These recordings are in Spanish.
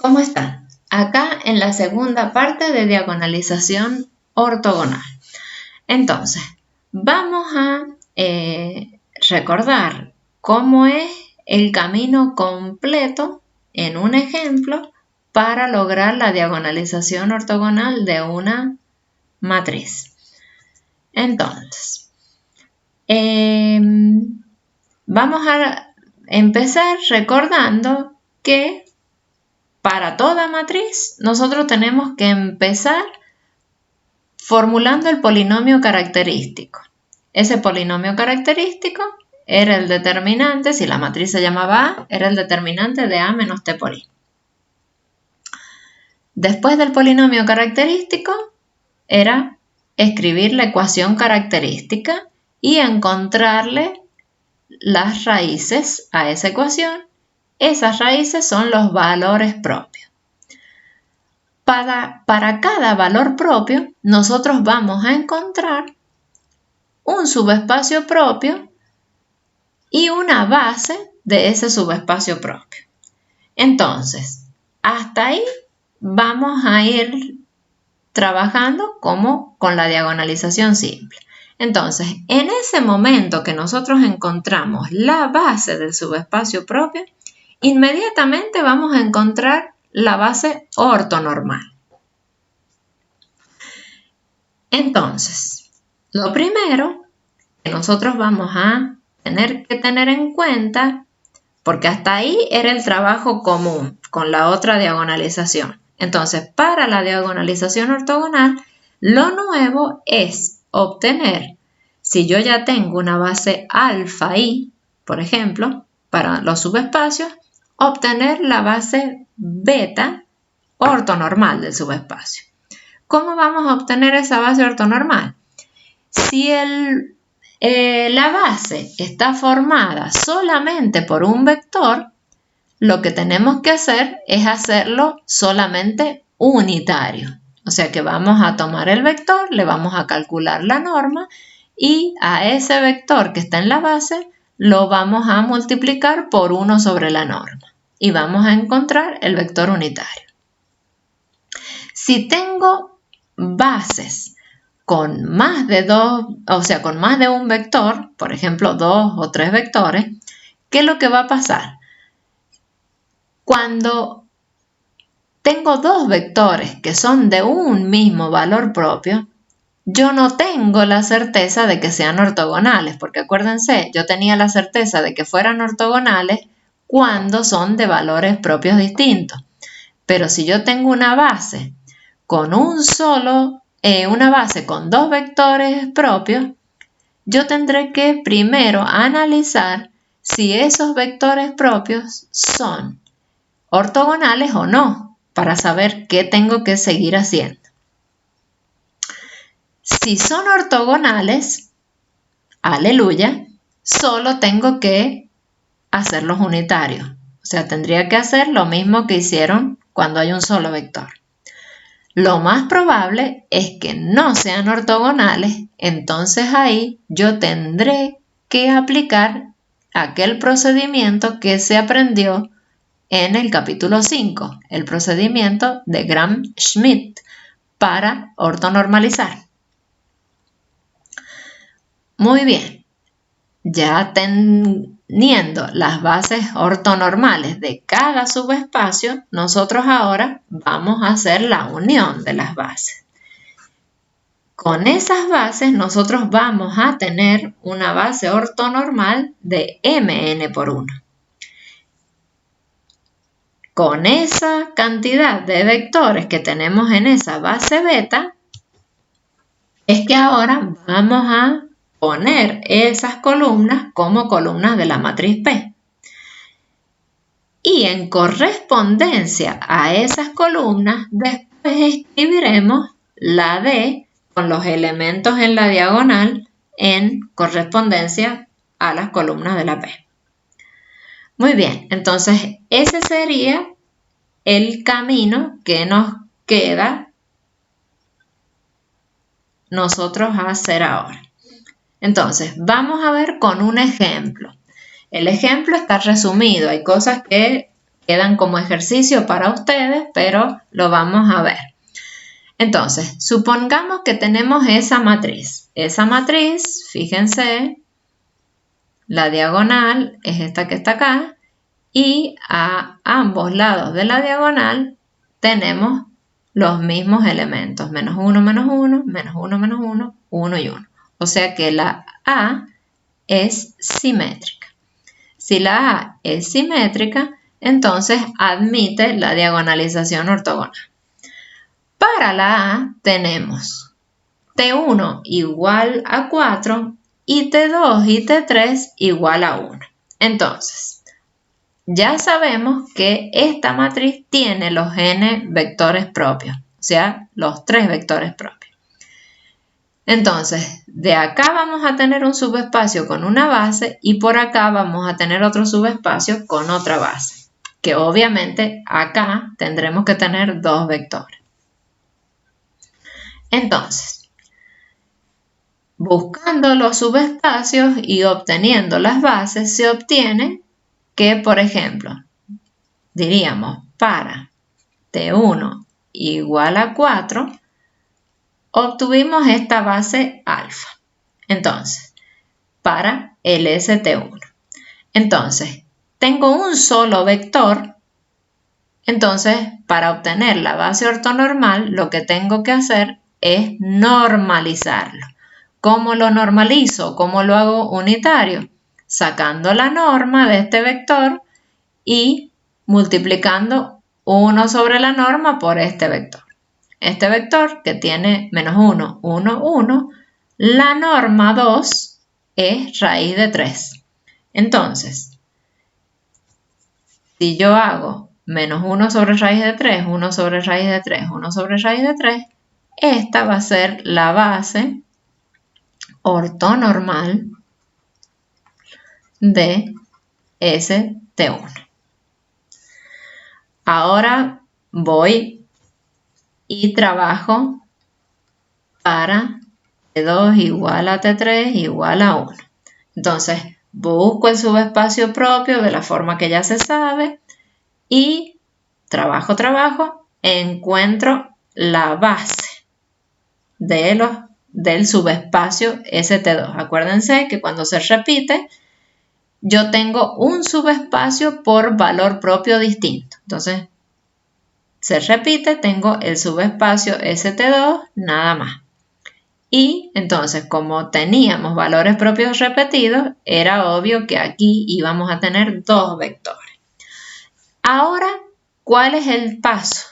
¿Cómo están? Acá en la segunda parte de diagonalización ortogonal. Entonces, vamos a recordar cómo es el camino completo en un ejemplo para lograr la diagonalización ortogonal de una matriz. Entonces, vamos a empezar recordando que para toda matriz, nosotros tenemos que empezar formulando el polinomio característico. Ese polinomio característico era el determinante, si la matriz se llamaba A, era el determinante de A menos T por I. Después del polinomio característico, era escribir la ecuación característica y encontrarle las raíces a esa ecuación. Esas raíces son los valores propios. Para cada valor propio, nosotros vamos a encontrar un subespacio propio y una base de ese subespacio propio. Entonces, hasta ahí vamos a ir trabajando como con la diagonalización simple. Entonces, en ese momento que nosotros encontramos la base del subespacio propio, inmediatamente vamos a encontrar la base ortonormal. Entonces, lo primero que nosotros vamos a tener que tener en cuenta, porque hasta ahí era el trabajo común con la otra diagonalización. Entonces, para la diagonalización ortogonal, lo nuevo es obtener, si yo ya tengo una base alfa i, por ejemplo, para los subespacios, obtener la base beta ortonormal del subespacio. ¿Cómo vamos a obtener esa base ortonormal? Si la base está formada solamente por un vector, lo que tenemos que hacer es hacerlo solamente unitario. O sea que vamos a tomar el vector, le vamos a calcular la norma y a ese vector que está en la base lo vamos a multiplicar por 1 sobre la norma y vamos a encontrar el vector unitario. Si tengo bases con más de con más de un vector, por ejemplo 2 o 3 vectores, ¿qué es lo que va a pasar? Cuando tengo dos vectores que son de un mismo valor propio, yo no tengo la certeza de que sean ortogonales, porque acuérdense, yo tenía la certeza de que fueran ortogonales cuando son de valores propios distintos. Pero si yo tengo una base con una base con dos vectores propios, yo tendré que primero analizar si esos vectores propios son ortogonales o no, para saber qué tengo que seguir haciendo. Si son ortogonales, aleluya, solo tengo que hacerlos unitarios. O sea, tendría que hacer lo mismo que hicieron cuando hay un solo vector. Lo más probable es que no sean ortogonales, entonces ahí yo tendré que aplicar aquel procedimiento que se aprendió en el capítulo 5, el procedimiento de Gram-Schmidt para ortonormalizar. Muy bien, ya teniendo las bases ortonormales de cada subespacio, nosotros ahora vamos a hacer la unión de las bases. Con esas bases nosotros vamos a tener una base ortonormal de mn por 1. Con esa cantidad de vectores que tenemos en esa base beta, es que ahora vamos a poner esas columnas como columnas de la matriz P. Y en correspondencia a esas columnas, después escribiremos la D con los elementos en la diagonal en correspondencia a las columnas de la P. Muy bien, entonces ese sería el camino que nos queda nosotros hacer ahora. Entonces, vamos a ver con un ejemplo. El ejemplo está resumido, hay cosas que quedan como ejercicio para ustedes, pero lo vamos a ver. Entonces, supongamos que tenemos esa matriz. Esa matriz, fíjense, la diagonal es esta que está acá y a ambos lados de la diagonal tenemos los mismos elementos, menos 1, menos 1, menos 1, menos 1, 1 y 1. O sea que la A es simétrica. Si la A es simétrica, entonces admite la diagonalización ortogonal. Para la A tenemos T1 igual a 4 y T2 y T3 igual a 1. Entonces, ya sabemos que esta matriz tiene los n vectores propios, o sea, los 3 vectores propios. Entonces, de acá vamos a tener un subespacio con una base y por acá vamos a tener otro subespacio con otra base, que obviamente acá tendremos que tener 2 vectores. Entonces, buscando los subespacios y obteniendo las bases, se obtiene que, por ejemplo, diríamos para T1 igual a 4, obtuvimos esta base alfa. Entonces, para el ST1. Entonces, tengo un solo vector. Entonces, para obtener la base ortonormal, lo que tengo que hacer es normalizarlo. ¿Cómo lo normalizo? ¿Cómo lo hago unitario? Sacando la norma de este vector y multiplicando 1 sobre la norma por este vector. Este vector que tiene menos 1, 1, 1, la norma 2 es raíz de 3. Entonces, si yo hago menos 1 sobre raíz de 3, 1 sobre raíz de 3, 1 sobre raíz de 3, esta va a ser la base ortonormal de ST1. Ahora voy y trabajo para T2 igual a T3 igual a 1. Entonces, busco el subespacio propio de la forma que ya se sabe y trabajo, encuentro la base del subespacio ST2. Acuérdense que cuando se repite, yo tengo un subespacio por valor propio distinto. Entonces, se repite, tengo el subespacio ST2 nada más. Y entonces, como teníamos valores propios repetidos, era obvio que aquí íbamos a tener 2 vectores. Ahora, ¿cuál es el paso?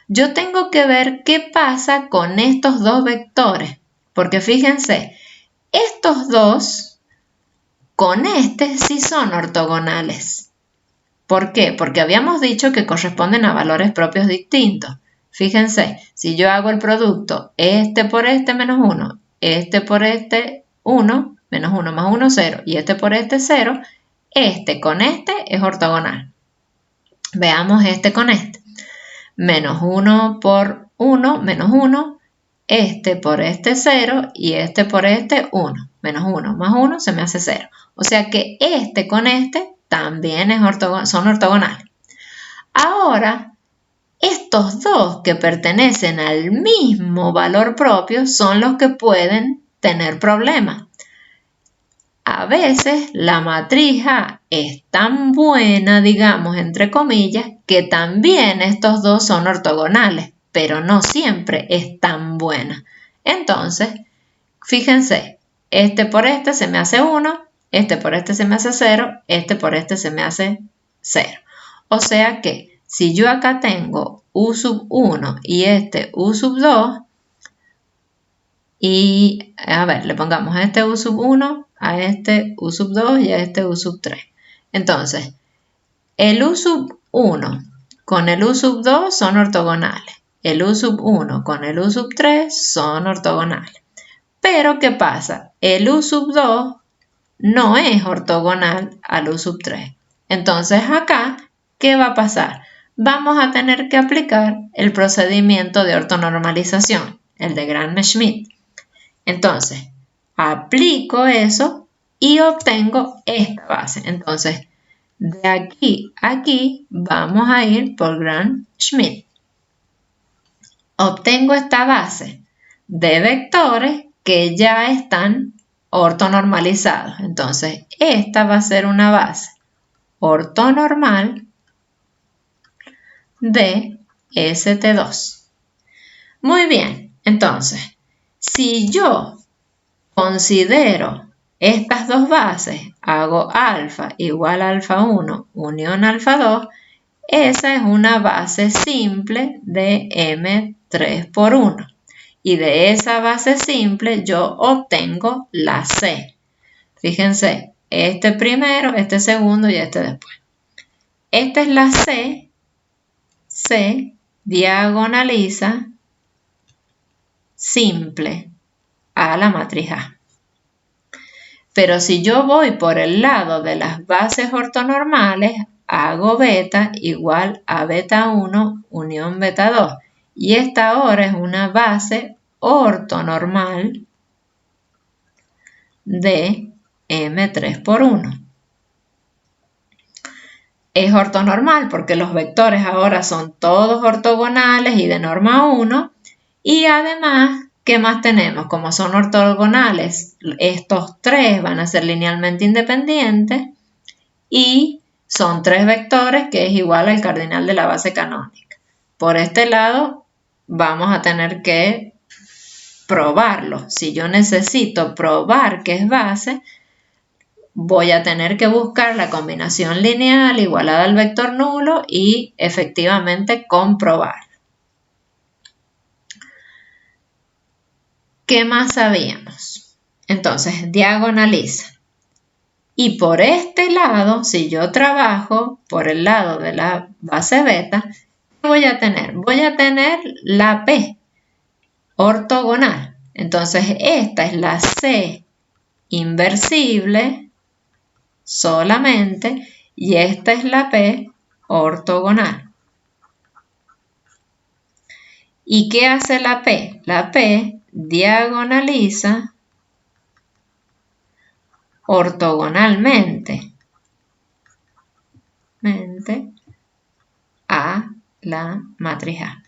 Yo tengo que ver qué pasa con estos 2 vectores. Porque fíjense, estos 2 con este sí son ortogonales. ¿Por qué? Porque habíamos dicho que corresponden a valores propios distintos. Fíjense, si yo hago el producto este por este menos 1, este por este 1, menos 1 más 1, 0, y este por este 0, este con este es ortogonal. Veamos este con este. Menos 1 por 1, menos 1, este por este 0 y este por este 1. Menos 1 más 1 se me hace 0. O sea que este con este también son ortogonales. Ahora, estos 2 que pertenecen al mismo valor propio son los que pueden tener problemas. A veces la matriz A es tan buena, digamos, entre comillas, que también estos 2 son ortogonales, pero no siempre es tan buena. Entonces, fíjense, este por este se me hace 1, este por este se me hace 0, este por este se me hace 0. O sea que si yo acá tengo U sub 1 y este U sub 2, y a ver, le pongamos a este U sub 1, a este U sub 2 y a este U sub 3. Entonces, el U sub 1 con el U sub 2 son ortogonales. El U sub 1 con el U sub 3 son ortogonales. Pero, ¿qué pasa? El U sub 2 no es ortogonal al U sub 3. Entonces, acá, ¿qué va a pasar? Vamos a tener que aplicar el procedimiento de ortonormalización, el de Gram-Schmidt. Entonces, aplico eso y obtengo esta base. Entonces, De aquí a aquí vamos a ir por Gram-Schmidt. Obtengo esta base de vectores que ya están ortonormalizados. Entonces, esta va a ser una base ortonormal de ST2. Muy bien, entonces, si yo considero estas dos bases, hago alfa igual a alfa 1 unión alfa 2, esa es una base simple de M3 por 1. Y de esa base simple yo obtengo la C. Fíjense, este primero, este segundo y este después. Esta es la C. C diagonaliza simple a la matriz A. Pero si yo voy por el lado de las bases ortonormales, hago beta igual a beta 1 unión beta 2. Y esta ahora es una base ortonormal de M3 por 1. Es ortonormal porque los vectores ahora son todos ortogonales y de norma 1. Y además, ¿qué más tenemos? Como son ortogonales, estos tres van a ser linealmente independientes y son tres vectores que es igual al cardinal de la base canónica. Por este lado vamos a tener que probarlo. Si yo necesito probar que es base, voy a tener que buscar la combinación lineal igualada al vector nulo y efectivamente comprobar. ¿Qué más sabíamos? Entonces, diagonaliza. Y por este lado, si yo trabajo por el lado de la base beta, ¿qué voy a tener? Voy a tener la P ortogonal. Entonces, esta es la C inversible solamente y esta es la P ortogonal. ¿Y qué hace la P? La P diagonaliza ortogonalmente a la matriz A.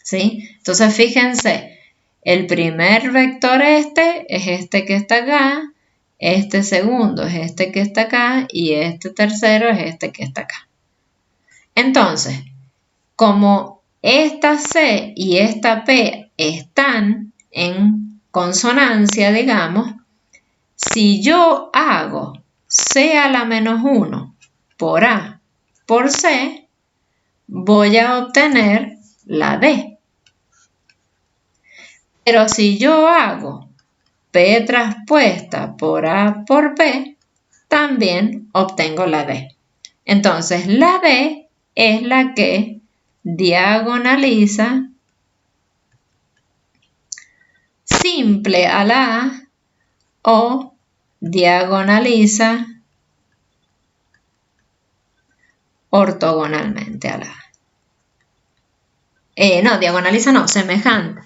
¿Sí? Entonces, fíjense, el primer vector este es este que está acá, este segundo es este que está acá y este tercero es este que está acá. Entonces, como esta C y esta P están en consonancia, digamos, si yo hago C a la menos 1 por A por C, voy a obtener la D. Pero si yo hago P traspuesta por A por P, también obtengo la D. Entonces, la D es la que diagonaliza simple a la A o diagonaliza ortogonalmente a la A. No, diagonaliza no, semejante.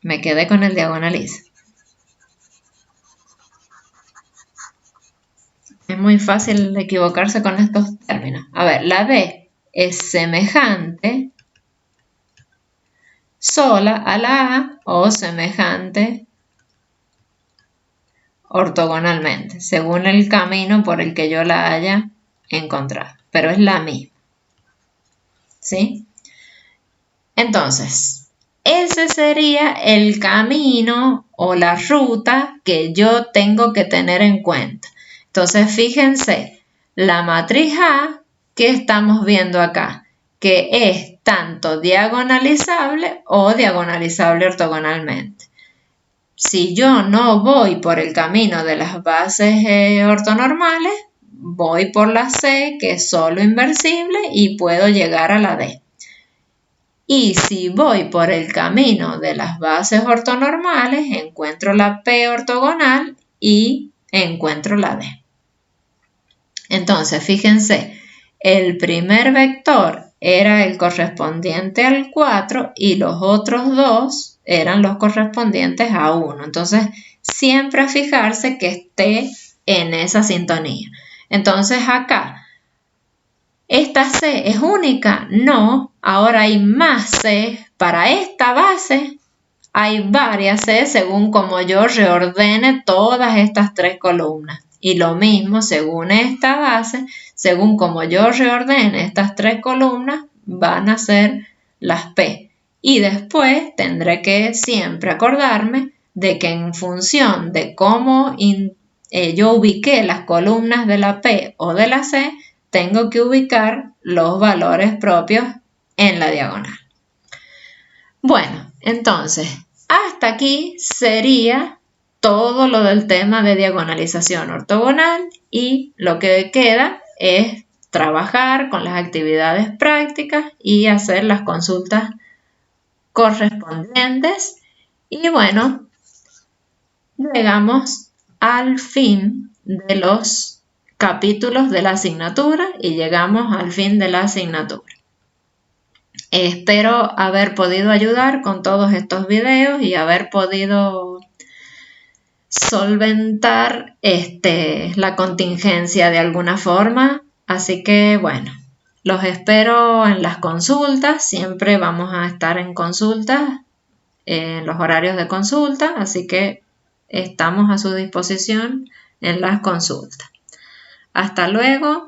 Me quedé con el diagonaliza. Es muy fácil equivocarse con estos términos. A ver, la D es semejante sola a la A o semejante ortogonalmente, según el camino por el que yo la haya encontrado, pero es la misma. ¿Sí? Entonces, ese sería el camino o la ruta que yo tengo que tener en cuenta. Entonces, fíjense, la matriz A que estamos viendo acá, que es tanto diagonalizable o diagonalizable ortogonalmente. Si yo no voy por el camino de las bases ortonormales, voy por la C, que es solo inversible, y puedo llegar a la D. Y si voy por el camino de las bases ortonormales, encuentro la P ortogonal y encuentro la D. Entonces, fíjense, el primer vector era el correspondiente al 4 y los otros dos eran los correspondientes a 1. Entonces, siempre a fijarse que esté en esa sintonía. Entonces acá, ¿esta C es única? No, ahora hay más C. Para esta base hay varias C según como yo reordene todas estas tres columnas. Y lo mismo según esta base, según como yo reordene estas tres columnas, van a ser las P. Y después tendré que siempre acordarme de que en función de cómo yo ubiqué las columnas de la P o de la C, tengo que ubicar los valores propios en la diagonal. Bueno, entonces, hasta aquí sería todo lo del tema de diagonalización ortogonal y lo que queda es trabajar con las actividades prácticas y hacer las consultas correspondientes. Y bueno, llegamos al fin de los capítulos de la asignatura y llegamos al fin de la asignatura. Espero haber podido ayudar con todos estos videos y haber podido solventar la contingencia de alguna forma. Así que bueno, los espero en las consultas. Siempre vamos a estar en consultas, en los horarios de consulta, así que estamos a su disposición en las consultas. Hasta luego.